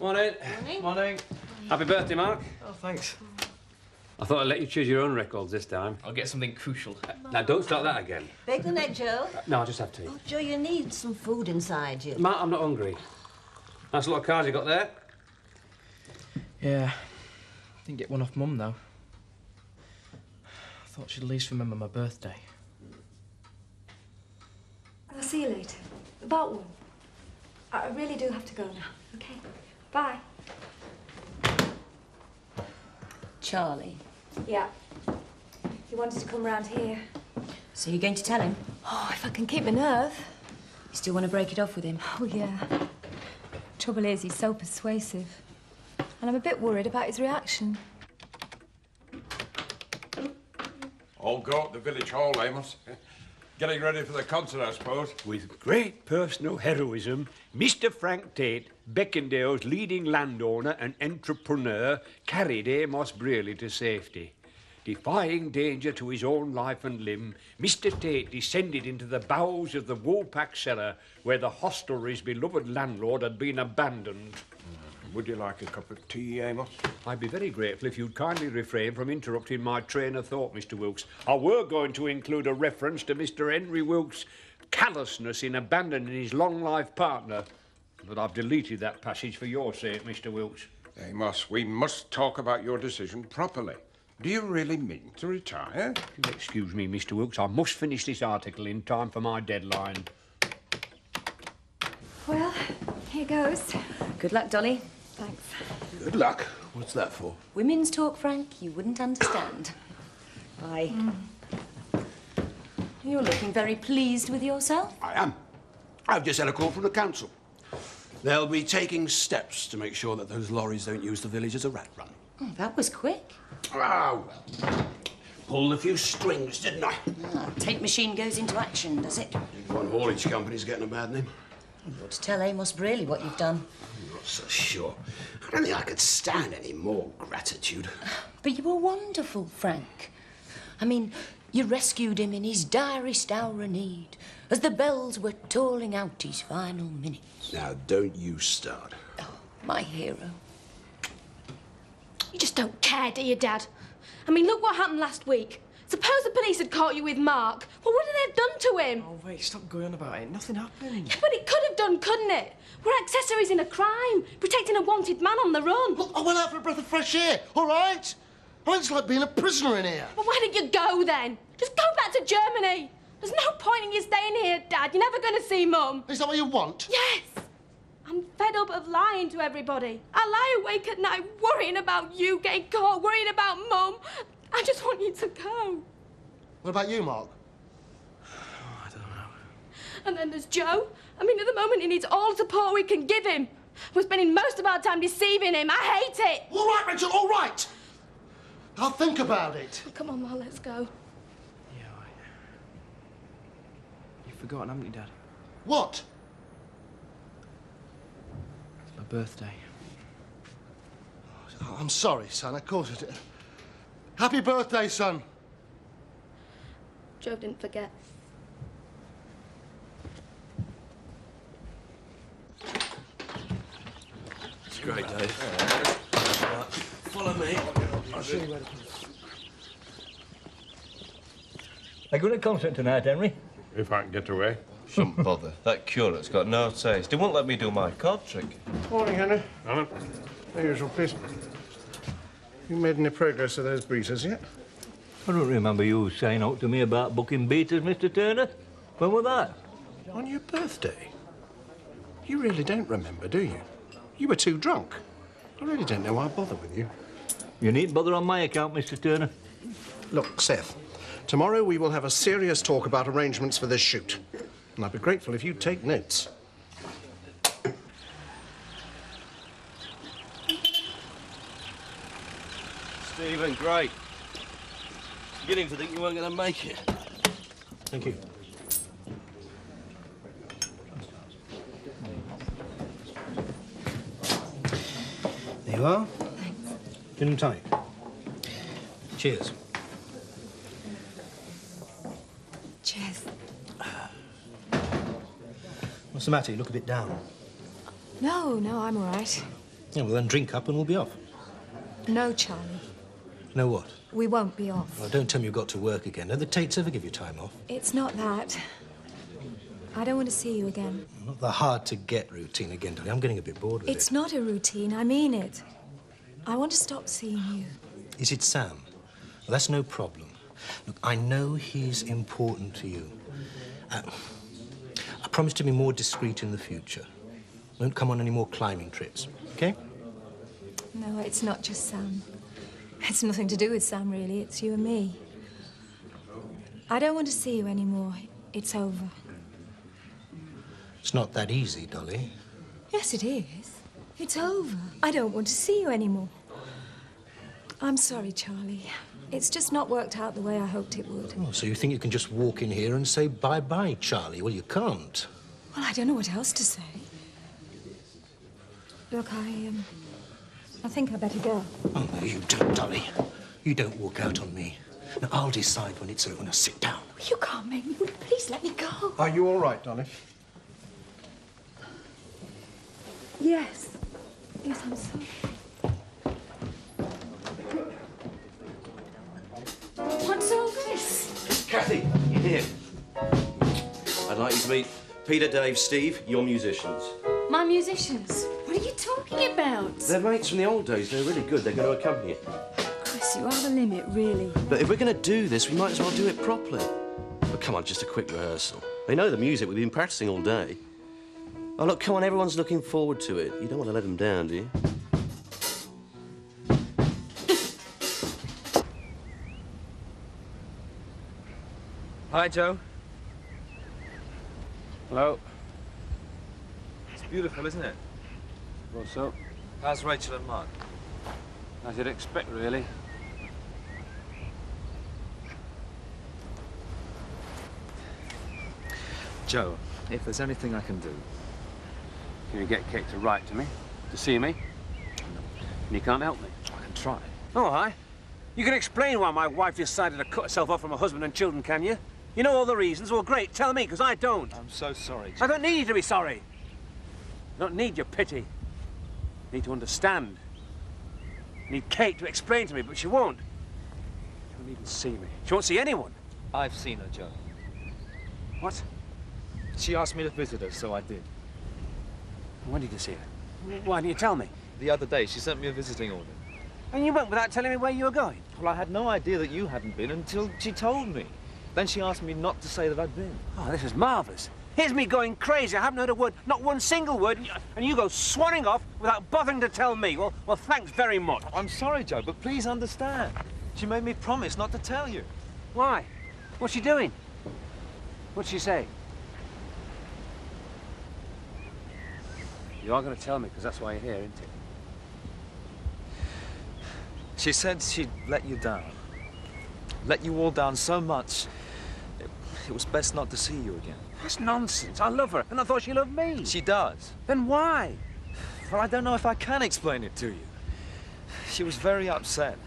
Morning. Morning. Morning. Happy birthday, Mark. Oh, thanks. I thought I'd let you choose your own records this time. I'll get something crucial. Now, don't start that again. Bacon egg, Joe? No, I'll just have tea. Oh, Joe, you need some food inside you. Mark, I'm not hungry. Nice lot of cards you got there. Yeah. Didn't get one off Mum, though. I thought she'd at least remember my birthday. I'll see you later. About 1. I really do have to go now. Okay. Bye. Charlie. Yeah. He wanted to come round here. So you're going to tell him? Oh, if I can keep my nerve. You still want to break it off with him? Oh, yeah. Trouble is, he's so persuasive. And I'm a bit worried about his reaction. All go up the village hall, Amos. Getting ready for the concert, I suppose. With great personal heroism, Mr. Frank Tate, Beckendale's leading landowner and entrepreneur, carried Amos Brayley to safety. Defying danger to his own life and limb, Mr. Tate descended into the bowels of the Woolpack cellar where the hostelry's beloved landlord had been abandoned. Would you like a cup of tea, Amos? I'd be very grateful if you'd kindly refrain from interrupting my train of thought, Mr. Wilkes. I were going to include a reference to Mr. Henry Wilkes' callousness in abandoning his long-life partner, but I've deleted that passage for your sake, Mr. Wilkes. Amos, we must talk about your decision properly. Do you really mean to retire? Excuse me, Mr. Wilkes, I must finish this article in time for my deadline. Well, here goes. Good luck, Dolly. Thanks. Good luck. What's that for? Women's talk, Frank, you wouldn't understand. Bye. You're looking very pleased with yourself. I am. I've just had a call from the council. They'll be taking steps to make sure that those lorries don't use the village as a rat run. Oh, that was quick. Ah, well. Pulled a few strings, didn't I? Ah, tape machine goes into action, does it? One haulage company's getting a bad name. You ought to tell Amos Brayley what you've done. I'm not so sure. I don't think I could stand any more gratitude. But you were wonderful, Frank. I mean, you rescued him in his direst hour of need, as the bells were tolling out his final minutes. Now, don't you start. Oh, my hero. You just don't care, do you, Dad? I mean, look what happened last week. Suppose the police had caught you with Mark. Well, what would they have done to him? Oh, wait, stop going on about it. Nothing happened. Yeah, but it could have done, couldn't it? We're accessories in a crime, protecting a wanted man on the run. Look, I went out for a breath of fresh air, all right? I mean, it's like being a prisoner in here. Well, why didn't you go then? Just go back to Germany. There's no point in you staying here, Dad. You're never going to see Mum. Is that what you want? Yes. I'm fed up of lying to everybody. I lie awake at night worrying about you getting caught, worrying about Mum. I just want you to go. What about you, Mark? Oh, I don't know. And then there's Joe. I mean, at the moment, he needs all the support we can give him. We're spending most of our time deceiving him. I hate it. All right, Rachel, all right. I'll think about it. Oh, come on, Ma, let's go. Yeah, all right. You've forgotten, haven't you, Dad? What? It's my birthday. Oh, I'm sorry, son. Of course it is. Happy birthday, son. Joe didn't forget. It's great, Dave. Follow me. I'll show you where to put it. Are you going to concert tonight, Henry? If I can get away. Some bother. That curate's got no taste. He won't let me do my card trick. Morning, Henry. Alan. The usual, please. You made any progress with those breezers yet? I don't remember you saying out to me about booking beaters, Mr. Turner. When was that? On your birthday? You really don't remember, do you? You were too drunk. I really don't know why I bother with you. You needn't bother on my account, Mr. Turner. Look, Seth, tomorrow we will have a serious talk about arrangements for this shoot. And I'd be grateful if you'd take notes. Stephen, great. Beginning to think you weren't going to make it. Thank you. There you are. Thanks. Gin and tonic. Cheers. Cheers. What's the matter? You look a bit down. No, I'm all right. Yeah, well, then drink up and we'll be off. No, Charlie. No what? We won't be off. Well, don't tell me you've got to work again. Don't the Tates ever give you time off? It's not that. I don't want to see you again. Not the hard-to-get routine again, Dolly. I'm getting a bit bored with it. It's not a routine. I mean it. I want to stop seeing you. Is it Sam? Well, that's no problem. Look, I know he's important to you. I promise to be more discreet in the future. Won't come on any more climbing trips, OK? No, it's not just Sam. It's nothing to do with Sam, really. It's you and me. I don't want to see you anymore. It's over. It's not that easy, Dolly. Yes, it is. It's over. I don't want to see you anymore. I'm sorry, Charlie. It's just not worked out the way I hoped it would. Oh, so you think you can just walk in here and say bye-bye, Charlie? Well, you can't. Well, I don't know what else to say. Look, I think I better go. Oh, no, you don't, Dolly. You don't walk out on me. Now, I'll decide when it's over. Now, sit down. You can't make me. Please let me go. Are you all right, Dolly? Yes. Yes, I'm sorry. What's all this? Kathy, you here? I'd like you to meet Peter, Dave, Steve, your musicians. My musicians? What are you talking about? They're mates from the old days. They're really good. They're going to accompany you. Chris, you are the limit, really. But if we're going to do this, we might as well do it properly. But come on, just a quick rehearsal. They know the music. We've been practicing all day. Oh, look, come on, everyone's looking forward to it. You don't want to let them down, do you? Hi, Joe. Hello. It's beautiful, isn't it? What's up? How's Rachel and Mark? As you'd expect, really. Joe, if there's anything I can do... Can you get Kate to write to me? To see me? And you can't help me? I can try. Oh, hi. You can explain why my wife decided to cut herself off from her husband and children, can you? You know all the reasons. Well, great. Tell me, because I don't. I'm so sorry, Joe. I don't need you to be sorry. I don't need your pity. I need to understand. I need Kate to explain to me, but she won't. She won't even see me. She won't see anyone. I've seen her, Joe. What? She asked me to visit her, so I did. When did you see her? Why didn't you tell me? The other day, she sent me a visiting order. And you went without telling me where you were going? Well, I had no idea that you hadn't been until she told me. Then she asked me not to say that I'd been. Oh, this is marvellous. Here's me going crazy. I haven't heard a word, not one single word, and you go swanning off without bothering to tell me. Well, thanks very much. I'm sorry, Joe, but please understand. She made me promise not to tell you. Why? What's she doing? What'd she say? You are going to tell me, because that's why you're here, isn't it? She said she'd let you down. Let you all down so much, it was best not to see you again. That's nonsense. I love her, and I thought she loved me. She does. Then why? Well, I don't know if I can explain it to you. She was very upset.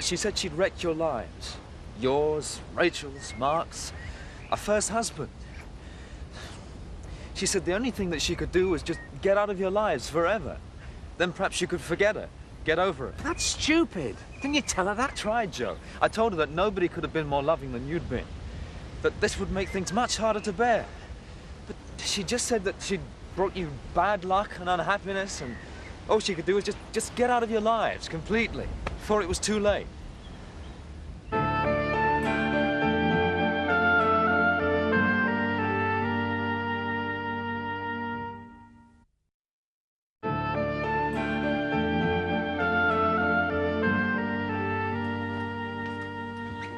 She said she'd wrecked your lives. Yours, Rachel's, Mark's, our first husband. She said the only thing that she could do was just get out of your lives forever. Then perhaps you could forget her, get over her. That's stupid. Didn't you tell her that? I tried, Joe. I told her that nobody could have been more loving than you'd been. That this would make things much harder to bear. But she just said that she'd brought you bad luck and unhappiness, and all she could do was just get out of your lives completely, before it was too late.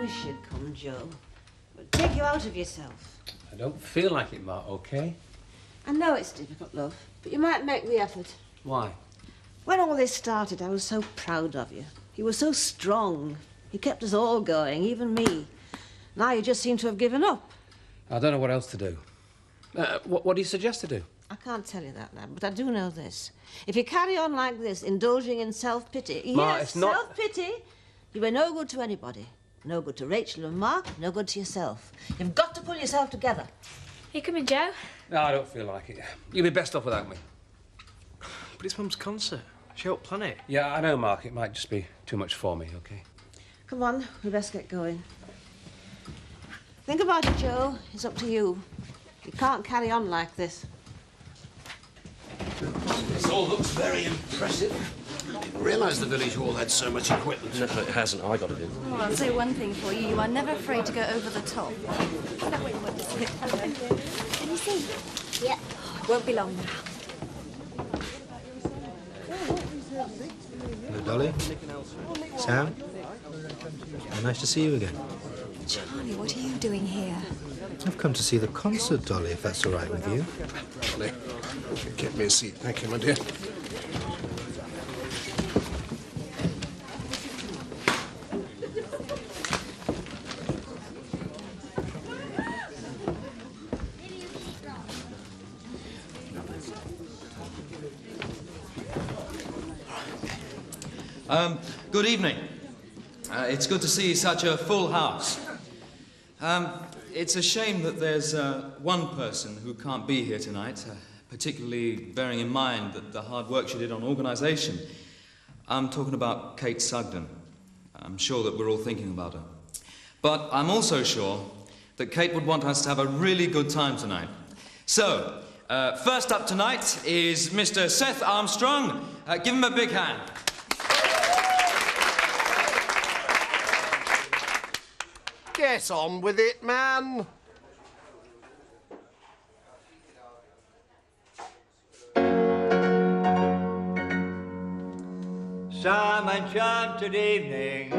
Wish you'd come, Joe. But take you out of yourself. I don't feel like it, Mark, OK? I know it's difficult, love, but you might make the effort. Why? When all this started, I was so proud of you. You were so strong. You kept us all going, even me. Now you just seem to have given up. I don't know what else to do. What do you suggest to do? I can't tell you that, lad, but I do know this. If you carry on like this, indulging in self-pity... Ma, yes, it's not... self-pity, you are no good to anybody. No good to Rachel and Mark, no good to yourself. You've got to pull yourself together. You coming, Joe? No, I don't feel like it. You'll be best off without me. But it's Mum's concert. She helped plan it. Yeah, I know, Mark. It might just be too much for me, OK? Come on, we best get going. Think about it, Joe. It's up to you. You can't carry on like this. This all looks very impressive. I didn't realise the village hall had so much equipment. No, it hasn't. I got it in. Well, I'll say one thing for you. You are never afraid to go over the top. Is that what you want to say? Can you see? Yeah. Won't be long now. Hello, Dolly. Sam? Nice to see you again. Charlie, what are you doing here? I've come to see the concert, Dolly, if that's all right with you. Dolly, get me a seat. Thank you, my dear. Good evening. It's good to see such a full house. It's a shame that there's one person who can't be here tonight, particularly bearing in mind that the hard work she did on organisation. I'm talking about Kate Sugden. I'm sure that we're all thinking about her. But I'm also sure that Kate would want us to have a really good time tonight. So, first up tonight is Mr. Seth Armstrong. Give him a big hand. Get on with it, man. Some enchanted evening,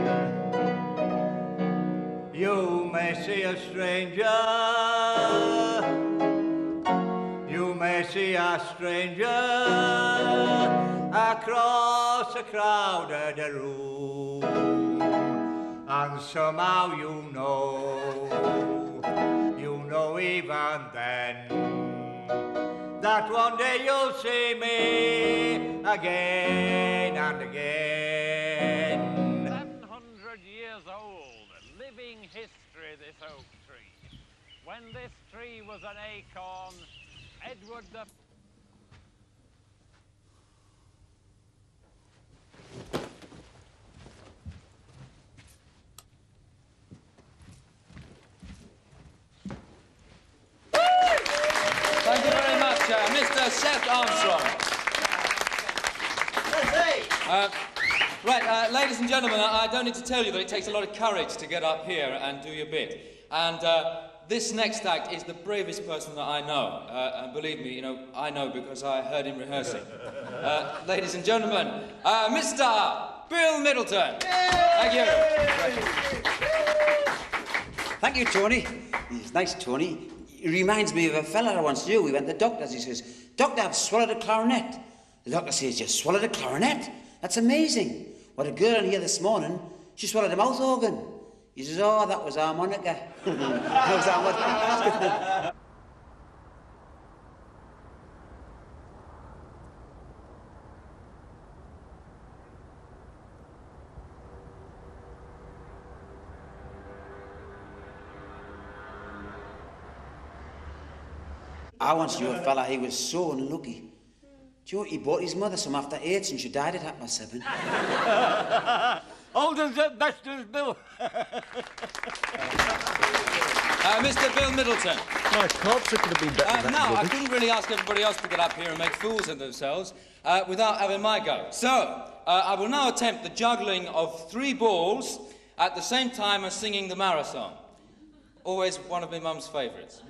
you may see a stranger. You may see a stranger across a crowded room, and somehow you know even then, that one day you'll see me again and again. 700 years old, living history, this oak tree. When this tree was an acorn, Edward the... Thank you very much, Mr. Seth Armstrong. Right, ladies and gentlemen, I don't need to tell you that it takes a lot of courage to get up here and do your bit. And this next act is the bravest person that I know. And believe me, I know because I heard him rehearsing. Ladies and gentlemen, Mr. Bill Middleton. Thank you. Thank you, Tony. It's nice, Tony. He reminds me of a fella I once knew. We went to the doctor's. He says, "Doctor, I've swallowed a clarinet." The doctor says, "You swallowed a clarinet? That's amazing. What a girl in here this morning, she swallowed a mouth organ." He says, "Oh, that was harmonica." That was harmonica. I once knew a fella, he was so unlucky. Do you know what? He bought his mother some after 8 and she died at 7:30. Holden's at Bester's Bill. Mr. Bill Middleton. My corpse, it could have been better than that. Now, I couldn't really ask everybody else to get up here and make fools of themselves without having my go. So, I will now attempt the juggling of 3 balls at the same time as singing the marathon. Always one of my mum's favourites.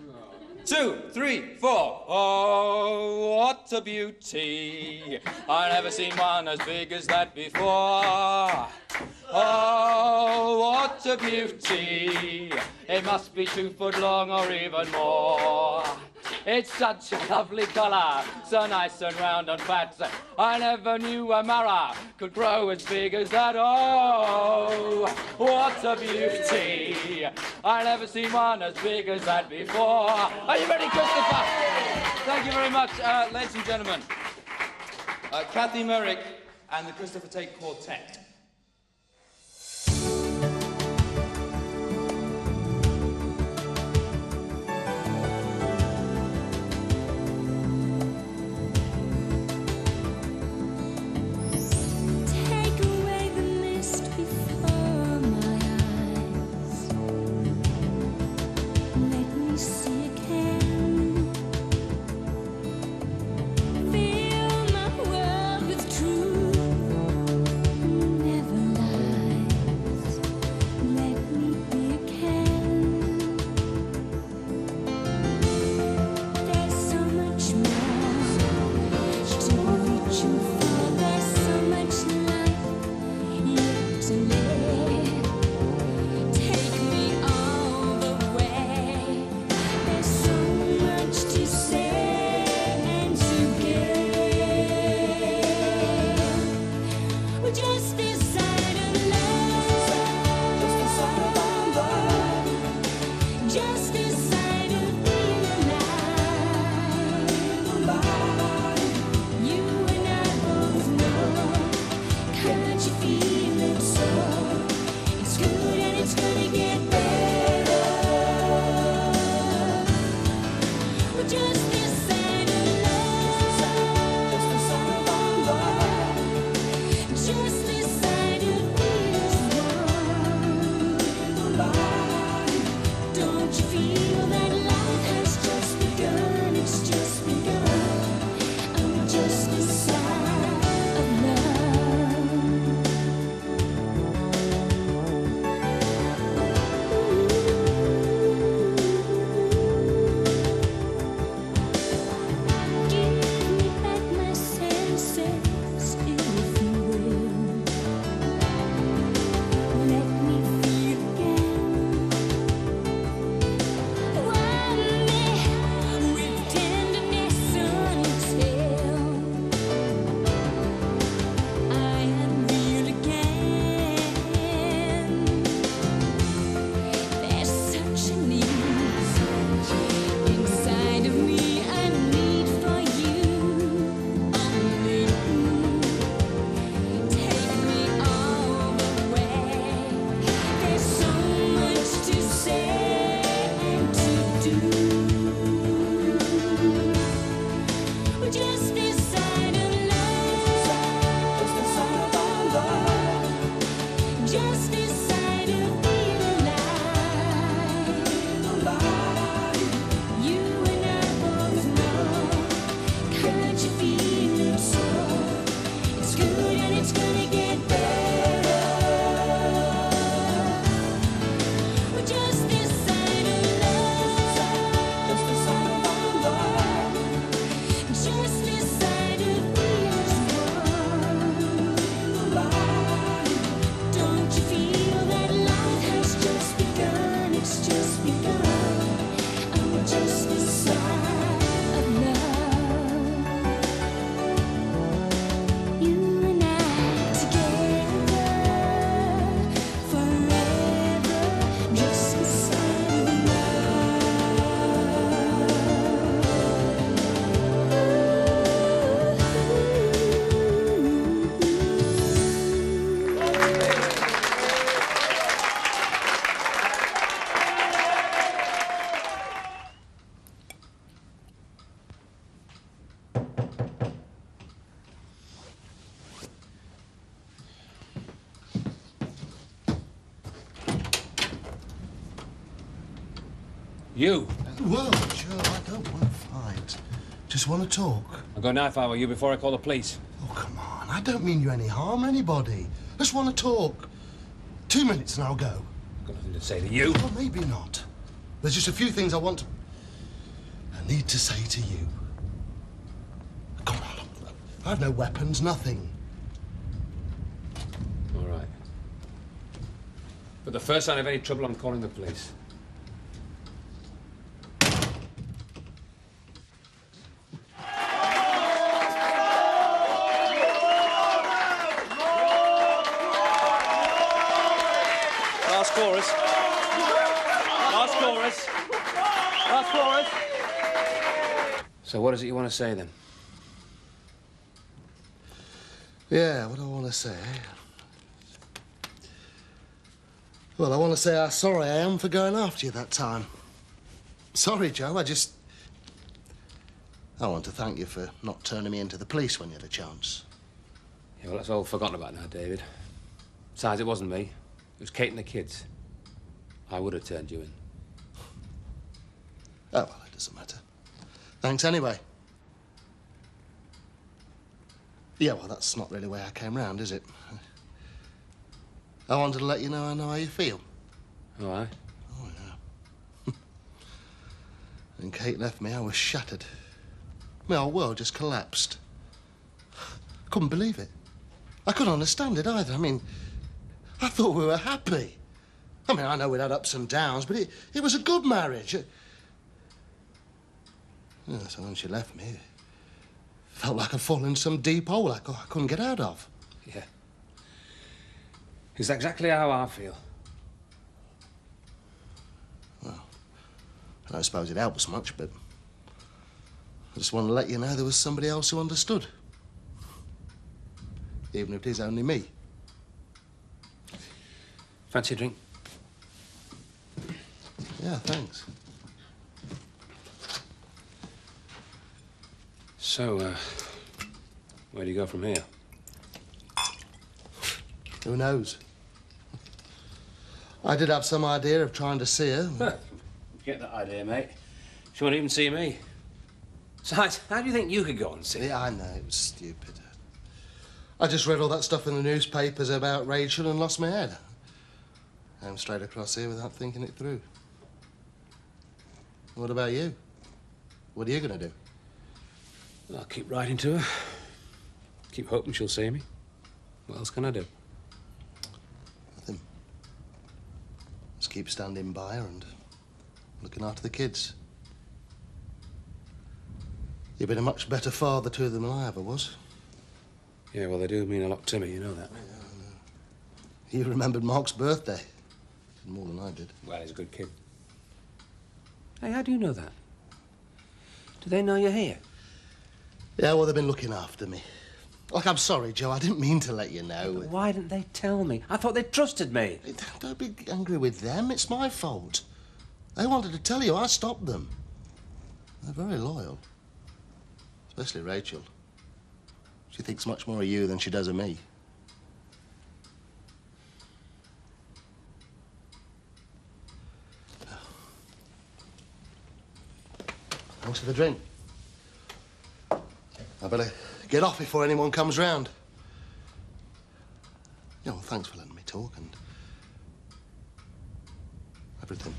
2, 3, 4. Oh, what a beauty. I've never seen one as big as that before. Oh, what a beauty. It must be 2 foot long or even more. It's such a lovely colour, so nice and round and fat. I never knew a mara could grow as big as that. Oh, what a beauty. I've never seen one as big as that before. Are you ready, Christopher? Thank you very much, ladies and gentlemen. Kathy Merrick and the Christopher Tate Quartet. You? Well, Joe, I don't want to fight. Just want to talk. I'll go now if I were you before I call the police. Oh, come on. I don't mean you any harm, anybody. Just want to talk. 2 minutes and I'll go. I've got nothing to say to you. Well, maybe not. There's just a few things I need to say to you. Come on. I have no weapons, nothing. All right. But the first sign of any trouble, I'm calling the police. Last chorus. Last chorus. Last chorus. So what is it you want to say, then? Yeah, what do I want to say? Well, I want to say how sorry I am for going after you that time. Sorry, Joe, I want to thank you for not turning me into the police when you had a chance. Yeah, well, that's all forgotten about now, David. Besides, it wasn't me. It was Kate and the kids. I would have turned you in. Oh, well, it doesn't matter. Thanks anyway. Yeah, well, that's not really why I came round, is it? I wanted to let you know I know how you feel. Oh, aye? Oh, yeah. When Kate left me, I was shattered. My whole world just collapsed. Couldn't believe it. I couldn't understand it either. I mean, I thought we were happy. I mean, I know we'd had ups and downs, but it was a good marriage. Yeah, so when she left me, it felt like I'd fallen in some deep hole I couldn't get out of. Yeah. It's exactly how I feel. Well, I don't suppose it helps much, but I just want to let you know there was somebody else who understood. Even if it is only me. Fancy a drink? Yeah, thanks. So, where do you go from here? Who knows? I did have some idea of trying to see her. Get that idea, mate. She won't even see me. Besides, how do you think you could go and see? Yeah, I know, it was stupid. I just read all that stuff in the newspapers about Rachel and lost my head. I'm straight across here without thinking it through. What about you? What are you going to do? Well, I'll keep writing to her. Keep hoping she'll see me. What else can I do? Nothing. Just keep standing by her and looking after the kids. You've been a much better father to them than I ever was. Yeah, well, they do mean a lot to me, you know that. Yeah, I know. You remembered Mark's birthday. More than I did. Well, he's a good kid. Hey, how do you know that? Do they know you're here? Yeah, well, they've been looking after me. Look, I'm sorry, Joe. I didn't mean to let you know. But why didn't they tell me? I thought they trusted me. Don't be angry with them. It's my fault. They wanted to tell you. I stopped them. They're very loyal. Especially Rachel. She thinks much more of you than she does of me. Thanks for the drink. I better get off before anyone comes round. Yeah, well, thanks for letting me talk and everything.